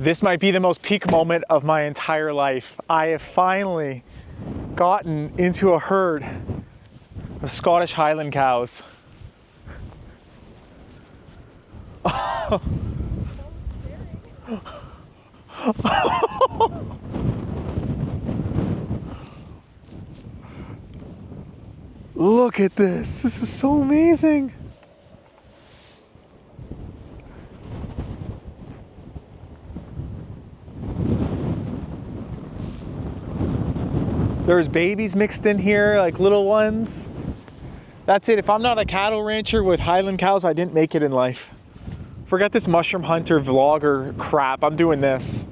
This might be the most peak moment of my entire life. I have finally gotten into a herd of Scottish Highland cows. Look at this. This is so amazing. There's babies mixed in here, like little ones. That's it. If I'm not a cattle rancher with Highland cows, I didn't make it in life. Forget this mushroom hunter vlogger crap. I'm doing this.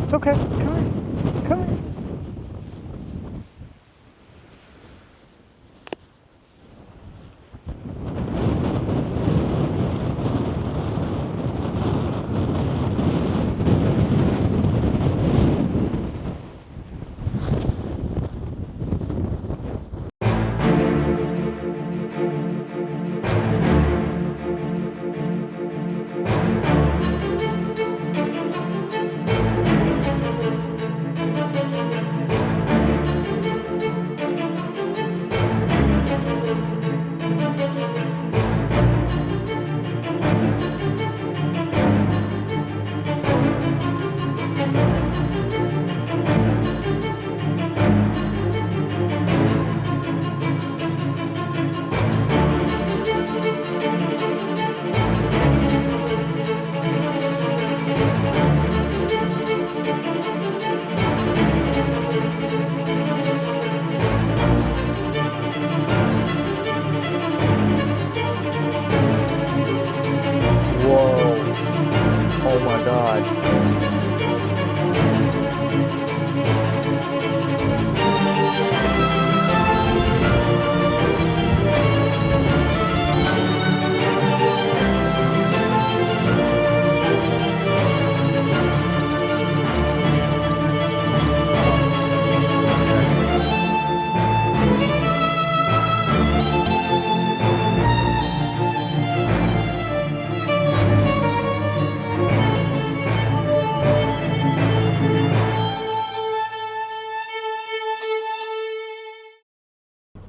It's okay. Come here. Come here.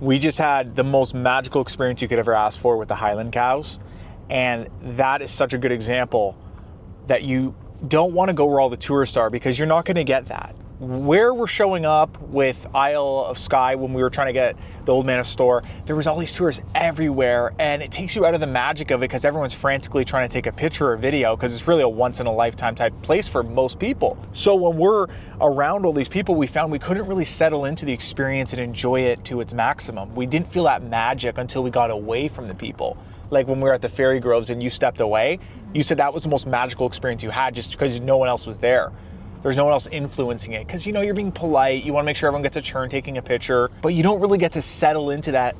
We just had the most magical experience you could ever ask for with the Highland cows. And that is such a good example that you don't want to go where all the tourists are, because you're not going to get that. Where we're showing up with Isle of Skye, when we were trying to get the Old Manor store, there was all these tourists everywhere, and it takes you out of the magic of it because everyone's frantically trying to take a picture or video, because it's really a once-in-a-lifetime type place for most people. So when we're around all these people, we found we couldn't really settle into the experience and enjoy it to its maximum. We didn't feel that magic until we got away from the people. Like when we were at the Ferry groves and you stepped away, you said that was the most magical experience you had just because no one else was there. There's no one else influencing it, because you're being polite, you want to make sure everyone gets a turn taking a picture, but you don't really get to settle into that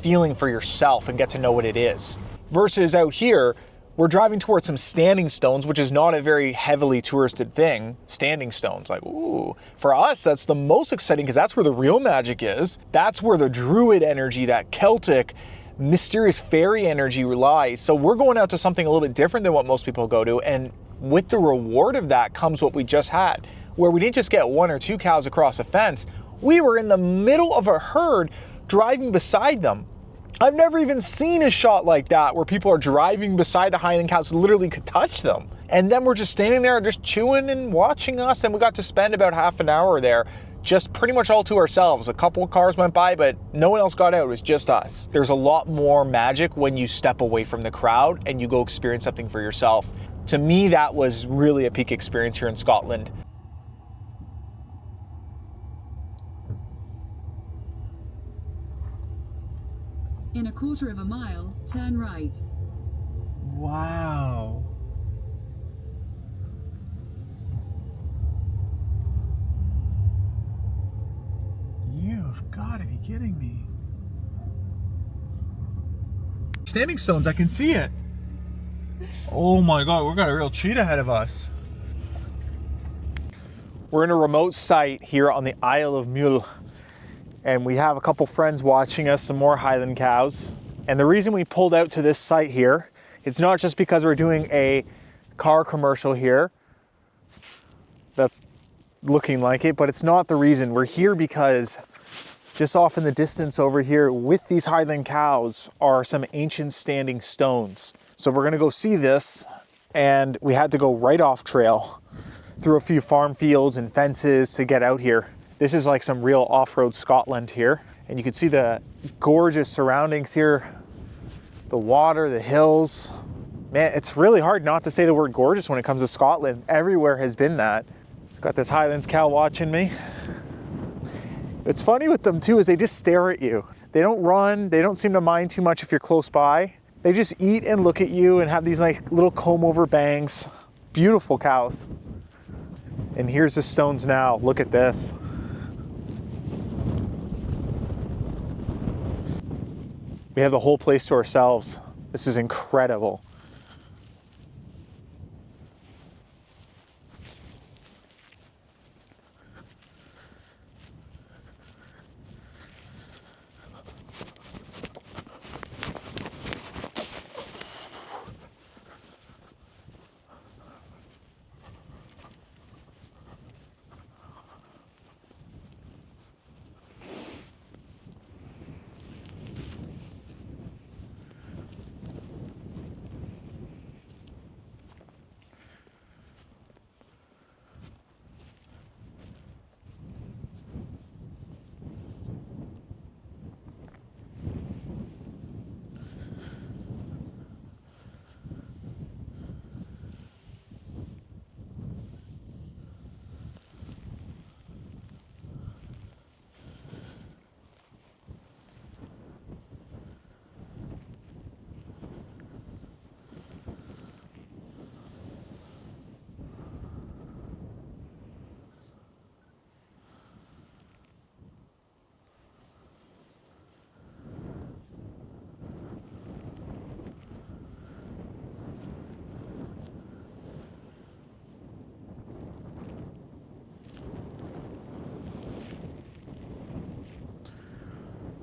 feeling for yourself and get to know what it is. Versus out here, we're driving towards some standing stones, which is not a very heavily touristed thing. Standing stones, like, ooh. For us, that's the most exciting, because that's where the real magic is. That's where the druid energy, that Celtic, mysterious fairy energy lies. So we're going out to something a little bit different than what most people go to, and with the reward of that comes what we just had, where we didn't just get one or two cows across a fence. We were in the middle of a herd driving beside them. I've never even seen a shot like that where people are driving beside the Highland cows, literally could touch them. And then we're just standing there just chewing and watching us, and we got to spend about half an hour there just pretty much all to ourselves. A couple of cars went by, but no one else got out. It was just us. There's a lot more magic when you step away from the crowd and you go experience something for yourself. To me, that was really a peak experience here in Scotland. In a quarter of a mile, turn right. Wow. kidding me? Standing stones, I can see it. Oh my God, we've got a real treat ahead of us. We're in a remote site here on the Isle of Mull, and we have a couple friends watching us, some more Highland cows. And the reason we pulled out to this site here, it's not just because we're doing a car commercial here. That's looking like it, but it's not the reason. We're here because just off in the distance over here with these Highland cows are some ancient standing stones. So we're gonna go see this, and we had to go right off trail through a few farm fields and fences to get out here. This is like some real off-road Scotland here. And you can see the gorgeous surroundings here, the water, the hills. Man, it's really hard not to say the word gorgeous when it comes to Scotland. Everywhere has been that. Got this Highlands cow watching me. It's funny with them too, is they just stare at you. They don't run, they don't seem to mind too much if you're close by. They just eat and look at you and have these nice little comb over bangs. Beautiful cows. And here's the stones now, look at this. We have the whole place to ourselves. This is incredible.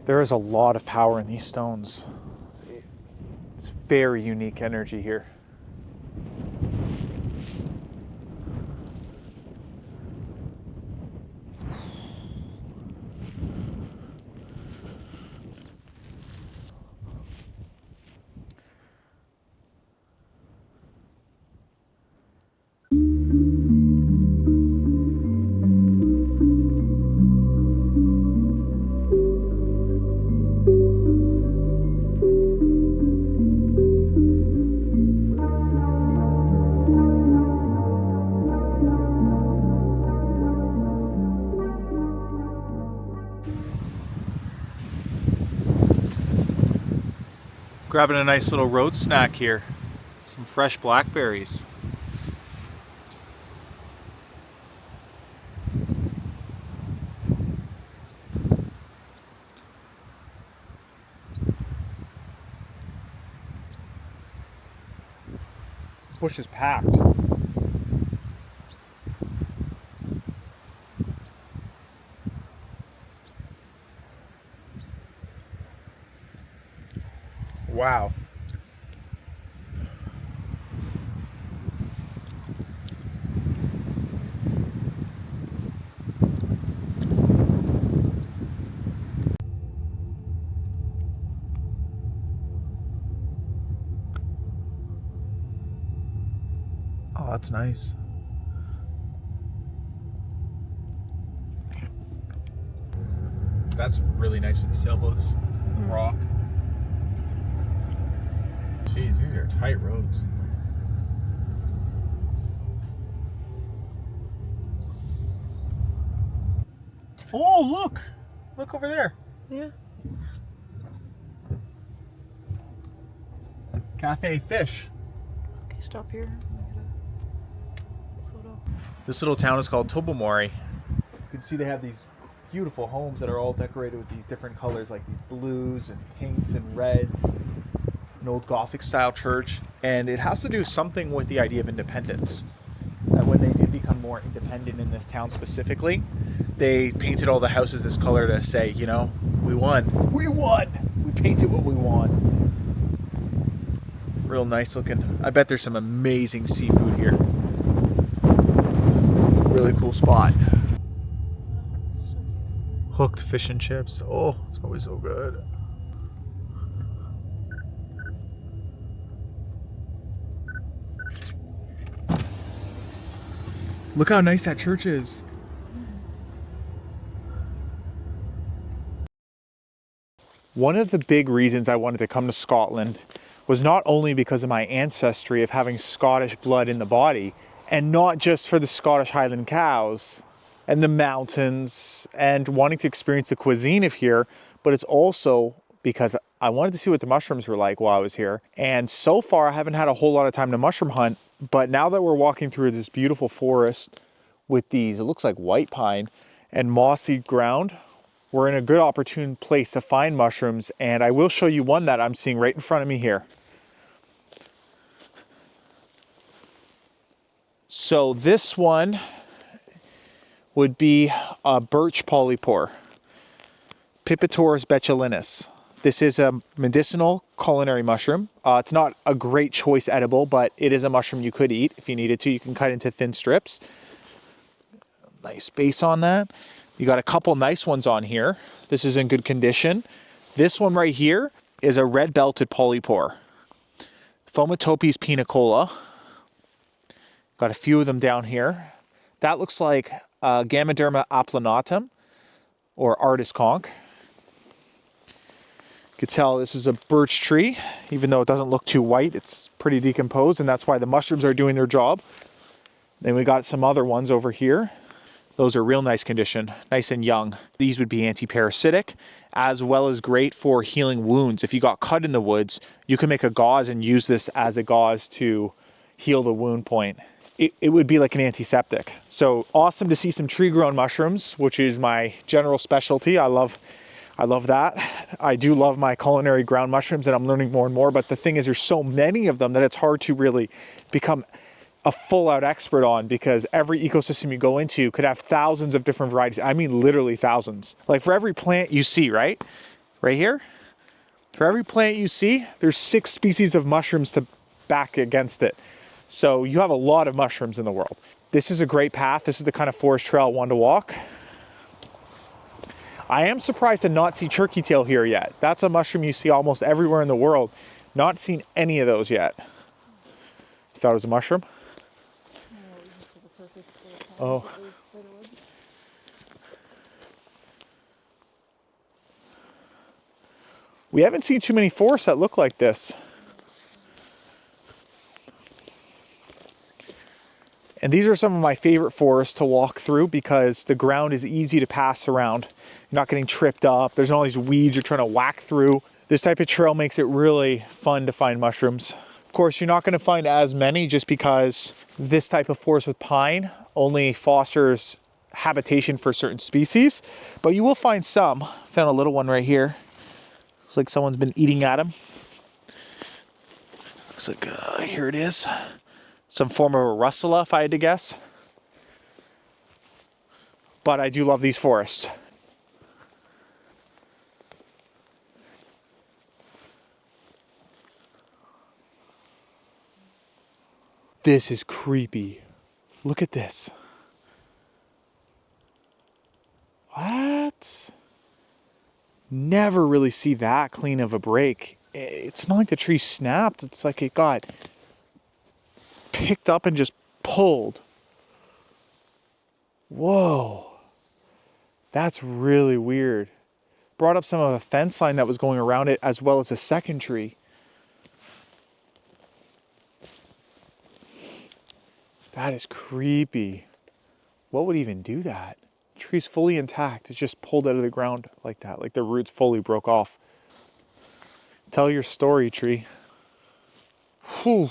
There is a lot of power in these stones. It's very unique energy here. Grabbing a nice little road snack here. Some fresh blackberries. This bush is packed. Wow. Oh, that's nice. That's really nice with the sailboats. The rock. Jeez, these are tight roads. Oh, look! Look over there. Yeah. Cafe Fish. Okay, stop here. Photo. This little town is called Tobermory. You can see they have these beautiful homes that are all decorated with these different colors, like these blues and pinks and reds. An old Gothic style church, and it has to do something with the idea of independence. That when they did become more independent in this town specifically, they painted all the houses this color to say, you know, we won. We won! We painted what we want. Real nice looking. I bet there's some amazing seafood here. Really cool spot. Hooked fish and chips. Oh, it's always so good. Look how nice that church is. One of the big reasons I wanted to come to Scotland was not only because of my ancestry of having Scottish blood in the body, and not just for the Scottish Highland Cows and the mountains and wanting to experience the cuisine of here, but it's also because I wanted to see what the mushrooms were like while I was here. And so far I haven't had a whole lot of time to mushroom hunt, but now that we're walking through this beautiful forest with these, it looks like white pine and mossy ground, we're in a good opportune place to find mushrooms, and I will show you one that I'm seeing right in front of me here. So this one would be a birch polypore, Pipitorus betulinus. This is a medicinal culinary mushroom. It's not a great choice edible, but it is a mushroom you could eat if you needed to. You can cut into thin strips. Nice base on that. You got a couple nice ones on here. This is in good condition. This one right here is a red-belted polypore, Fomitopes pinicola. Got a few of them down here. That looks like Ganoderma applanatum or artist conch. You could tell this is a birch tree, even though it doesn't look too white. It's pretty decomposed, and that's why the mushrooms are doing their job. Then we got some other ones over here. Those are real nice condition, nice and young. These would be anti-parasitic, as well as great for healing wounds. If you got cut in the woods, you can make a gauze and use this as a gauze to heal the wound point. It would be like an antiseptic. So awesome to see some tree-grown mushrooms, which is my general specialty. I love that. I do love my culinary ground mushrooms, and I'm learning more and more. But the thing is, there's so many of them that it's hard to really become a full-out expert on, because every ecosystem you go into could have thousands of different varieties. I mean, literally thousands. Like for every plant you see, right here, for every plant you see, there's 6 species of mushrooms to back against it. So you have a lot of mushrooms in the world. This is a great path. This is the kind of forest trail I want to walk. I am surprised to not see turkey tail here yet. That's a mushroom you see almost everywhere in the world. Not seen any of those yet. You thought it was a mushroom? Oh. We haven't seen too many forests that look like this. And these are some of my favorite forests to walk through because the ground is easy to pass around. You're not getting tripped up. There's not all these weeds you're trying to whack through. This type of trail makes it really fun to find mushrooms. Of course, you're not going to find as many just because this type of forest with pine only fosters habitation for certain species, but you will find some. Found a little one right here. Looks like someone's been eating at him. Looks like, here it is. Some form of a russula, if I had to guess. But I do love these forests. This is creepy. Look at this. What? Never really see that clean of a break. It's not like the tree snapped. It's like it got picked up and just pulled. Whoa. That's really weird. Brought up some of a fence line that was going around it, as well as a second tree. That is creepy. What would even do that? The tree's fully intact. It's just pulled out of the ground like that, like the roots fully broke off. Tell your story, tree. Whew.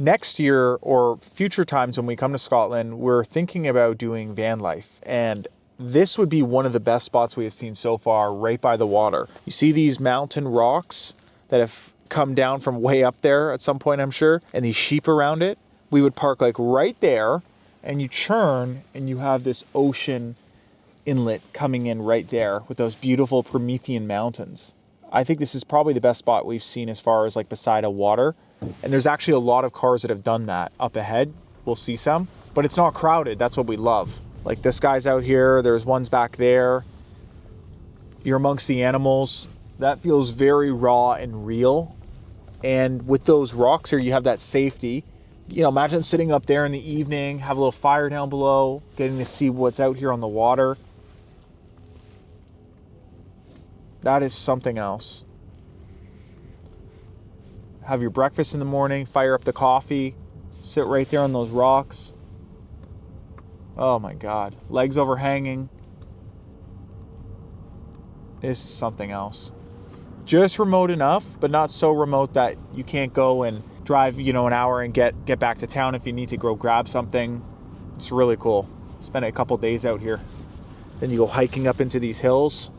Next year or future times when we come to Scotland, we're thinking about doing van life. And this would be one of the best spots we have seen so far, right by the water. You see these mountain rocks that have come down from way up there at some point, I'm sure, and these sheep around it. We would park like right there, and you churn and you have this ocean inlet coming in right there with those beautiful Promethean mountains. I think this is probably the best spot we've seen as far as like beside a water. And there's actually a lot of cars that have done that up ahead. We'll see some, but it's not crowded. That's what we love. Like this guy's out here. There's ones back there. You're amongst the animals. That feels very raw and real. And with those rocks here, you have that safety. You know, imagine sitting up there in the evening, have a little fire down below, getting to see what's out here on the water. That is something else. Have your breakfast in the morning, fire up the coffee, sit right there on those rocks. Oh my God. Legs overhanging. This is something else. Just remote enough, but not so remote that you can't go and drive, you know, an hour and get back to town if you need to go grab something. It's really cool. Spend a couple days out here. Then you go hiking up into these hills.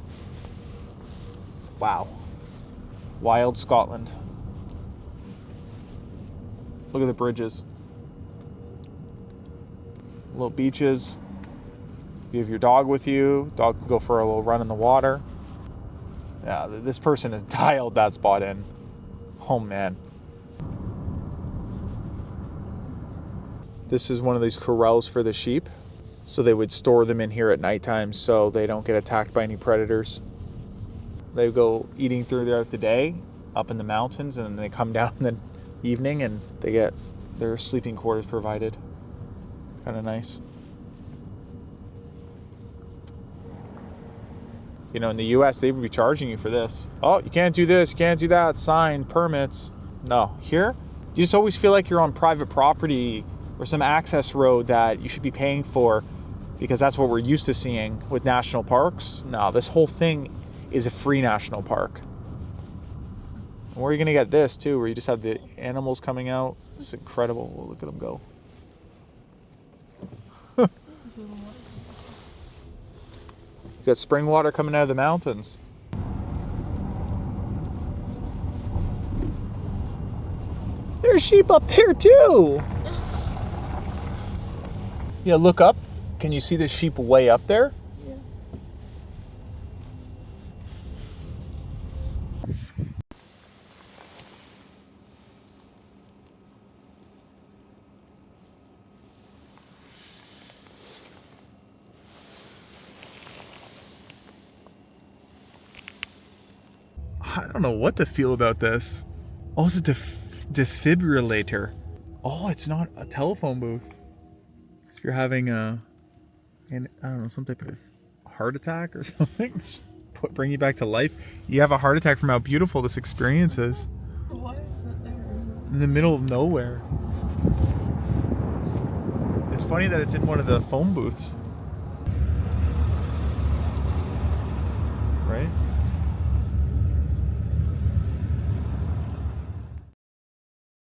Wow. Wild Scotland. Look at the bridges. Little beaches. You have your dog with you. Dog can go for a little run in the water. Yeah, this person has dialed that spot in. Oh man. This is one of these corrals for the sheep. So they would store them in here at nighttime so they don't get attacked by any predators. They go eating throughout the day up in the mountains, and then they come down in the evening and they get their sleeping quarters provided. Kind of nice. You know, in the US, they would be charging you for this. Oh, you can't do this, you can't do that, sign, permits. No, here, you just always feel like you're on private property or some access road that you should be paying for, because that's what we're used to seeing with national parks. No, this whole thing is a free national park. Where are you gonna get this too, where you just have the animals coming out? It's incredible. Well, look at them go. You got spring water coming out of the mountains. There's sheep up there too. Yeah, look up. Can you see the sheep way up there? Yeah. I don't know what to feel about this. Oh, it's a defibrillator. Oh, it's not a telephone booth. If you're having I don't know, some type of heart attack or something, bring you back to life. You have a heart attack from how beautiful this experience is. Why is it there? In the middle of nowhere. It's funny that it's in one of the phone booths. Right?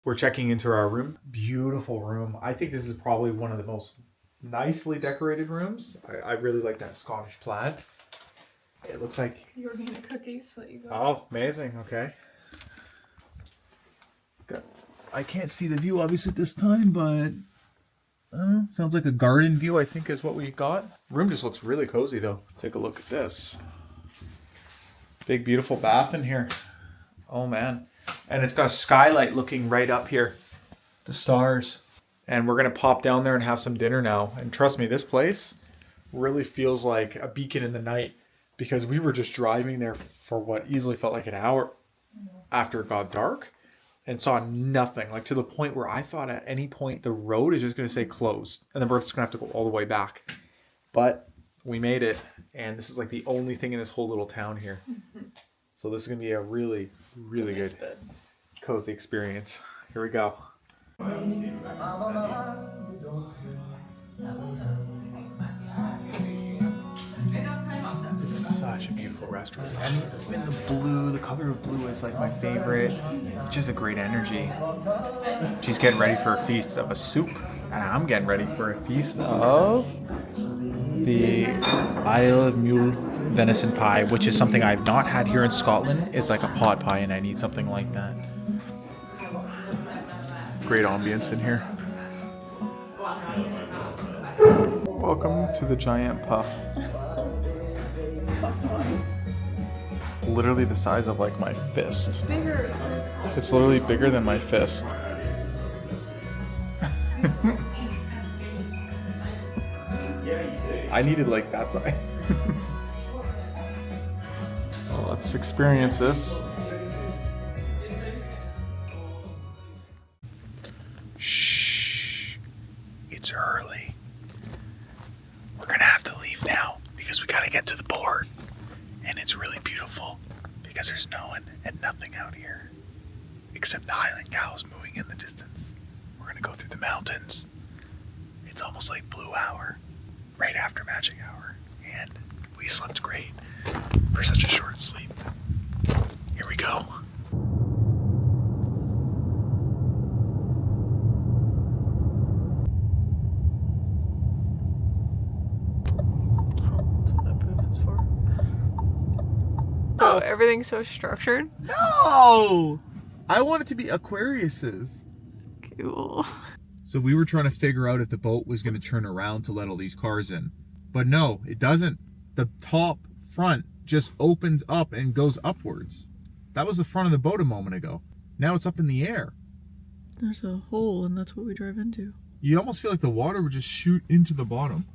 We're checking into our room. Beautiful room. I think this is probably one of the most nicely decorated rooms. I really like that Scottish plaid. It looks like The organic cookies that you got. oh, amazing. Okay. Good. I can't see the view obviously at this time, but I don't know. Sounds like a garden view, I think, is what we got. Room just looks really cozy though. Take a look at this. Big beautiful bath in here. Oh man. And it's got a skylight looking right up here. The stars. And we're going to pop down there and have some dinner now. And trust me, this place really feels like a beacon in the night, because we were just driving there for what easily felt like an hour after it got dark and saw nothing. Like to the point where I thought at any point the road is just going to say closed. And then we're just going to have to go all the way back. But we made it. And this is like the only thing in this whole little town here. So this is going to be a really, really good, cozy experience. Here we go. Side Such a beautiful restaurant. I mean, even the blue, the color of blue is like my favorite. Just a great energy. She's getting ready for a feast of a soup, and I'm getting ready for a feast of the Isle of Mull venison pie, which is something I've not had here in Scotland. It's like a pot pie, and I need something like that. Great ambience in here. Welcome to the giant puff. Literally the size of like my fist. Bigger. It's literally bigger than my fist. I needed like that size. Well, let's experience this. Shh. It's early. We're gonna have to leave now because we gotta get to the port. And it's really beautiful because there's no one and nothing out here except the Highland Cows moving in the distance. We're gonna go through the mountains. It's almost like blue hour, right after magic hour. And we slept great for such a short sleep. Here we go. That's what that booth is for. Oh, everything's so structured. No! I want it to be Aquarius's. Cool. So we were trying to figure out if the boat was going to turn around to let all these cars in. But no, it doesn't. The top front just opens up and goes upwards. That was the front of the boat a moment ago. Now it's up in the air. There's a hole, and that's what we drive into. You almost feel like the water would just shoot into the bottom.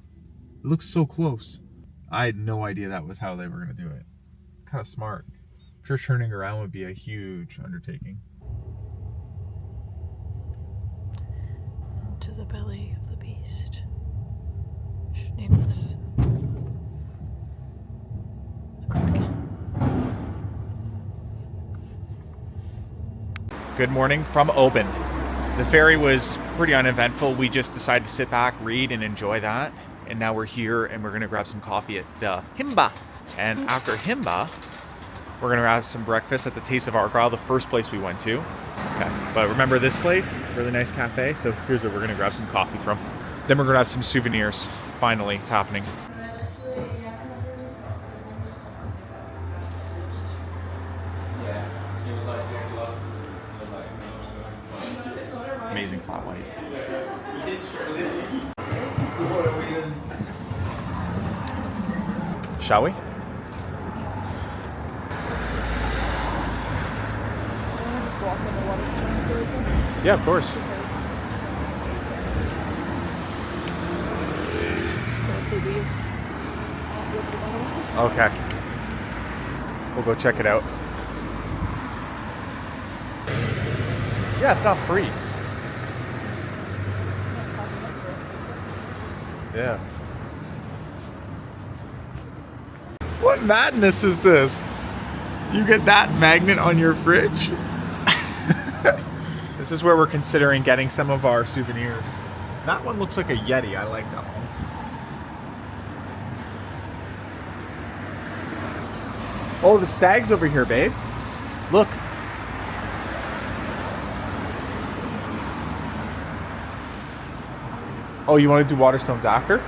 It looks so close. I had no idea that was how they were going to do it. Kind of smart. I'm sure turning around would be a huge undertaking. To the belly of the beast. Should name this the Kraken. Good morning from Oban. The ferry was pretty uneventful. We just decided to sit back, read, and enjoy that. And now we're here and we're gonna grab some coffee at the Himba. And after Himba, we're gonna have some breakfast at the Taste of Argyll, the first place we went to. Okay, but remember this place? Really nice cafe. So here's where we're gonna grab some coffee from. Then we're gonna have some souvenirs. Finally, it's happening. Amazing flat white. Shall we? Yeah, of course. Okay. We'll go check it out. Yeah, it's not free. Yeah. What madness is this? You get that magnet on your fridge? This is where we're considering getting some of our souvenirs. That one looks like a Yeti. I like that one. Oh, the stag's over here, babe. Look. Oh, you want to do Waterstones after?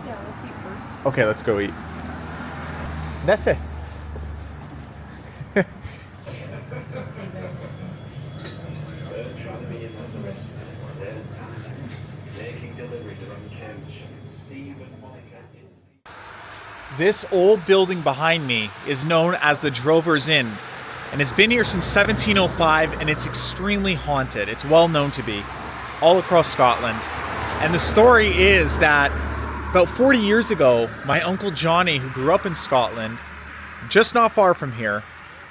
Yeah, let's eat first. Okay, let's go eat. Nesse. This old building behind me is known as the Drover's Inn, and it's been here since 1705, and it's extremely haunted. It's well known to be all across Scotland. And the story is that about 40 years ago, my Uncle Johnny, who grew up in Scotland, just not far from here,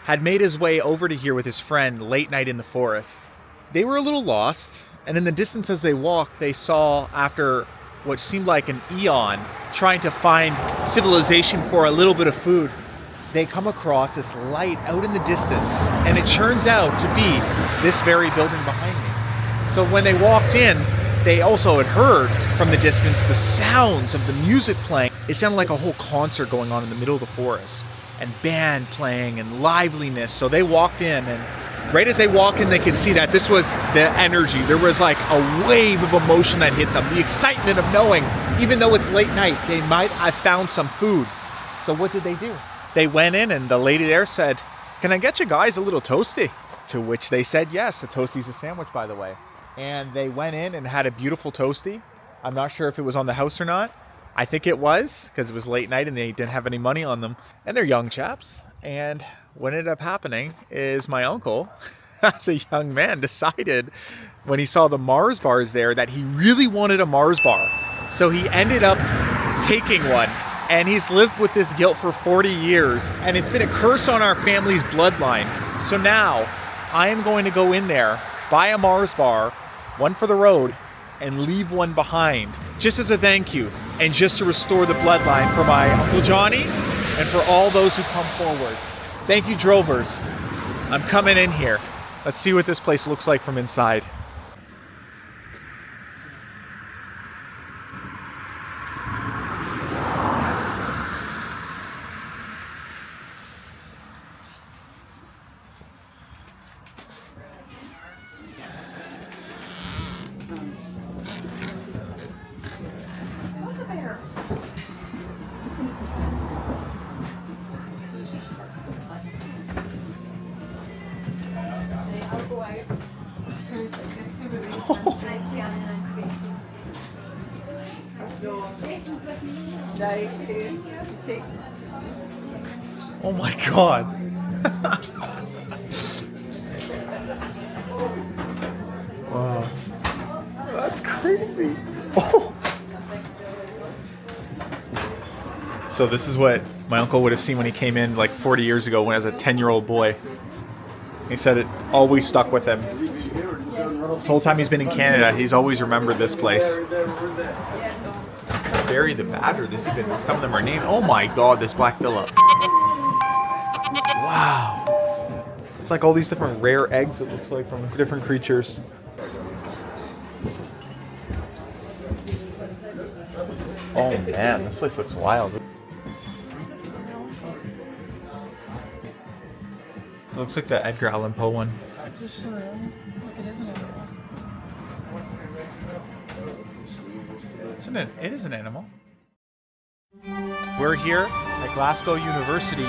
had made his way over to here with his friend late night in the forest. They were a little lost, and in the distance as they walked, they saw, after what seemed like an eon, trying to find civilization for a little bit of food, they come across this light out in the distance, and it turns out to be this very building behind me. So when they walked in, they also had heard from the distance the sounds of the music playing. It sounded like a whole concert going on in the middle of the forest. and band playing and liveliness. So they walked in, and right as they walked in, they could see that this was the energy. There was like a wave of emotion that hit them. The excitement of knowing, even though it's late night, they might have found some food. So what did they do? They went in, and the lady there said, "Can I get you guys a little toasty?" To which they said yes. A toasty's a sandwich, by the way. And they went in and had a beautiful toasty. I'm not sure if it was on the house or not. I think it was, because it was late night and they didn't have any money on them. And they're young chaps. And what ended up happening is my uncle, as a young man, decided when he saw the Mars bars there that he really wanted a Mars bar. So he ended up taking one. And he's lived with this guilt for 40 years. And it's been a curse on our family's bloodline. So now I am going to go in there, buy a Mars bar, one for the road, and leave one behind, just as a thank you, and just to restore the bloodline for my Uncle Johnny and for all those who come forward. Thank you, drovers. I'm coming in here. Let's see what this place looks like from inside. Oh my God. Wow. That's crazy. Oh. So this is what my uncle would have seen when he came in like 40 years ago when I was a 10-year-old boy. He said it always stuck with him. This whole time he's been in Canada, he's always remembered this place. Ferry the Badger, this is it. Some of them are named. Oh my God, this black villa. Wow. It's like all these different rare eggs, it looks like, from different creatures. Oh man, this place looks wild. It looks like the Edgar Allan Poe one. It is an animal. We're here at Glasgow University